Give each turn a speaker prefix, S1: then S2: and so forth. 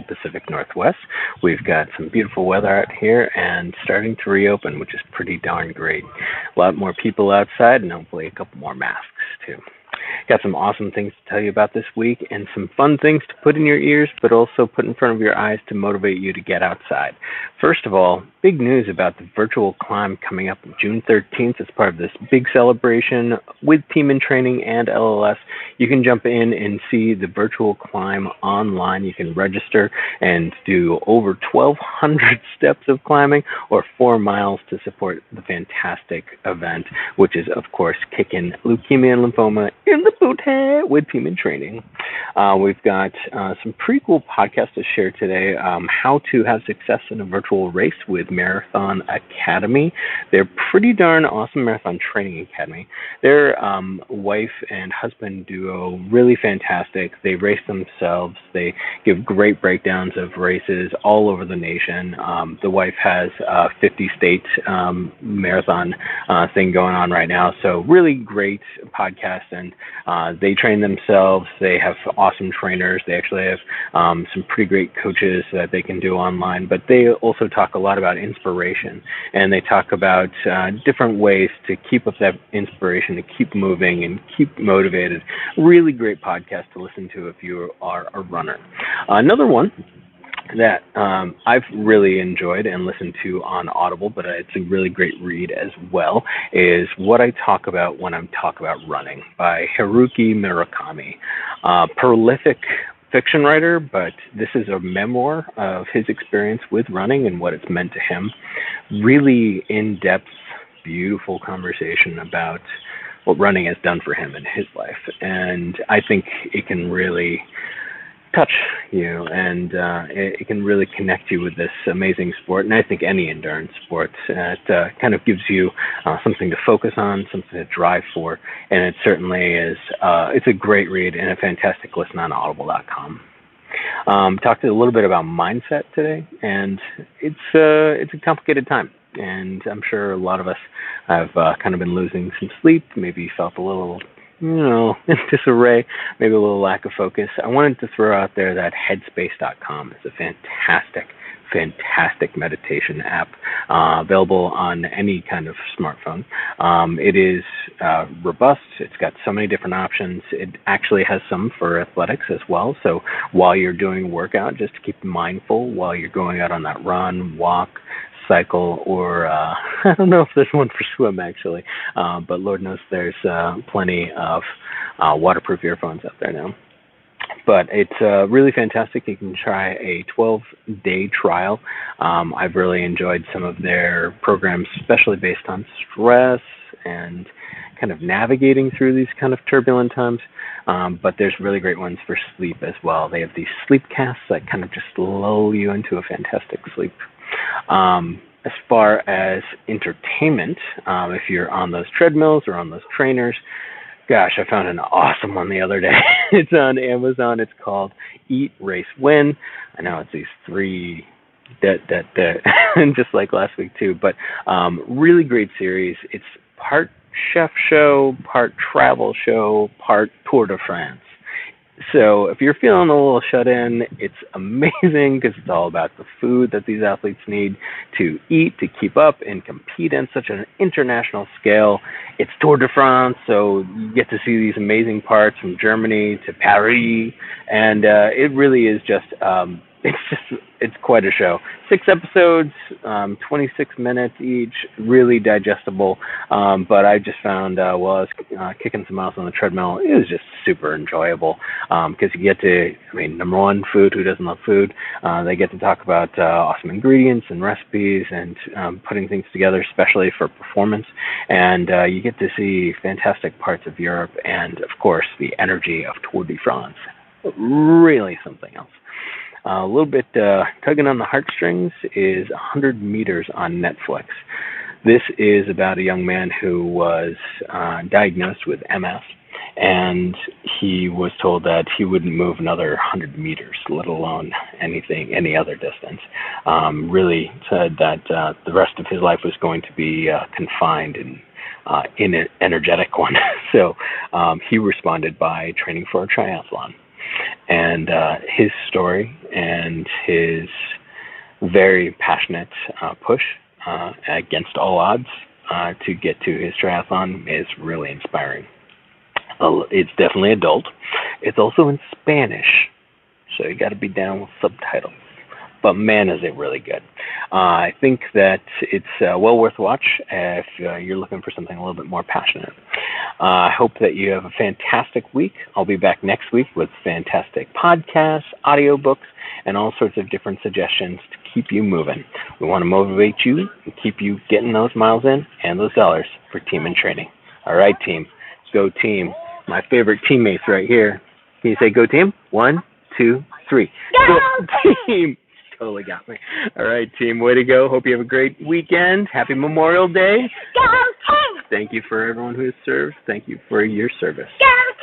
S1: Pacific Northwest. We've got some beautiful weather out here and starting to reopen, which is pretty darn great. A lot more people outside and hopefully a couple more masks too. Got some awesome things to tell you about this week and some fun things to put in your ears, but also put in front of your eyes to motivate you to get outside. First of all, big news about the virtual climb coming up June 13th as part of this big celebration with Team in Training and LLS. You can jump in and see the virtual climb online. You can register and do over 1,200 steps of climbing or 4 miles to support the fantastic event, which is, of course, kicking leukemia and lymphoma in the booty with Team in Training. We've got some pretty cool podcasts to share today. How to have success in a virtual race with Marathon Academy. They're pretty darn awesome marathon training academy. Their wife and husband duo, really fantastic. They race themselves. They give great breakdowns of races all over the nation. The wife has a 50-state marathon thing going on right now. So really great podcast, and they train themselves. They have awesome trainers. They actually have some pretty great coaches that they can do online, but they also talk a lot about inspiration, and they talk about different ways to keep up that inspiration, to keep moving and keep motivated. Really great podcast to listen to if you are a runner. Another one that I've really enjoyed and listened to on Audible, but it's a really great read as well, is What I Talk About When I Talk About Running by Haruki Murakami. Prolific fiction writer, but this is a memoir of his experience with running and what it's meant to him. Really in-depth, beautiful conversation about what running has done for him in his life. And I think it can really touch you, and it can really connect you with this amazing sport. And I think any endurance sport, it kind of gives you something to focus on, something to drive for, and it certainly is. It's a great read and a fantastic listen on audible.com. Talked a little bit about mindset today, and it's a complicated time. And I'm sure a lot of us have kind of been losing some sleep, maybe felt a little in disarray, maybe a little lack of focus. I wanted to throw out there that Headspace.com is a fantastic meditation app available on any kind of smartphone. It is robust. It's got so many different options. It actually has some for athletics as well. So while you're doing a workout, just to keep mindful while you're going out on that run, walk, cycle, or I don't know if there's one for swim actually, but Lord knows there's plenty of waterproof earphones out there now. But it's really fantastic. You can try a 12-day trial. I've really enjoyed some of their programs, especially based on stress and kind of navigating through these kind of turbulent times. But there's really great ones for sleep as well. They have these sleep casts that kind of just lull you into a fantastic sleep. As far as entertainment, if you're on those treadmills or on those trainers, gosh, I found an awesome one the other day. It's on Amazon. It's called Eat, Race, Win. I know it's these three, just like last week too, but really great series. It's part chef show, part travel show, part Tour de France. So if you're feeling a little shut in, it's amazing because it's all about the food that these athletes need to eat, to keep up and compete in such an international scale. It's Tour de France, so you get to see these amazing parts from Germany to Paris, and it really is just it's quite a show. 6 episodes, 26 minutes each, really digestible. But I just found while I was kicking some miles on the treadmill, it was just super enjoyable because you get to, number one, food. Who doesn't love food? They get to talk about awesome ingredients and recipes and putting things together, especially for performance. And you get to see fantastic parts of Europe and, of course, the energy of Tour de France. Really something else. A little bit tugging on the heartstrings is 100 Meters on Netflix. This is about a young man who was diagnosed with MS, and he was told that he wouldn't move another 100 meters, let alone any other distance. Really said that the rest of his life was going to be confined in an energetic one. So he responded by training for a triathlon. And his story and his very passionate push against all odds to get to his triathlon is really inspiring. It's definitely adult. It's also in Spanish, so you got to be down with subtitles. But man, is it really good. I think that it's well worth a watch if you're looking for something a little bit more passionate. I hope that you have a fantastic week. I'll be back next week with fantastic podcasts, audiobooks, and all sorts of different suggestions to keep you moving. We want to motivate you and keep you getting those miles in and those dollars for team and training. All right, team. Go team. My favorite teammates right here. Can you say go team? 1, 2, 3. Go team. Totally got me. All right, team. Way to go. Hope you have a great weekend. Happy Memorial Day.
S2: Go team!
S1: Thank you for everyone who has served. Thank you for your service.
S2: Go team!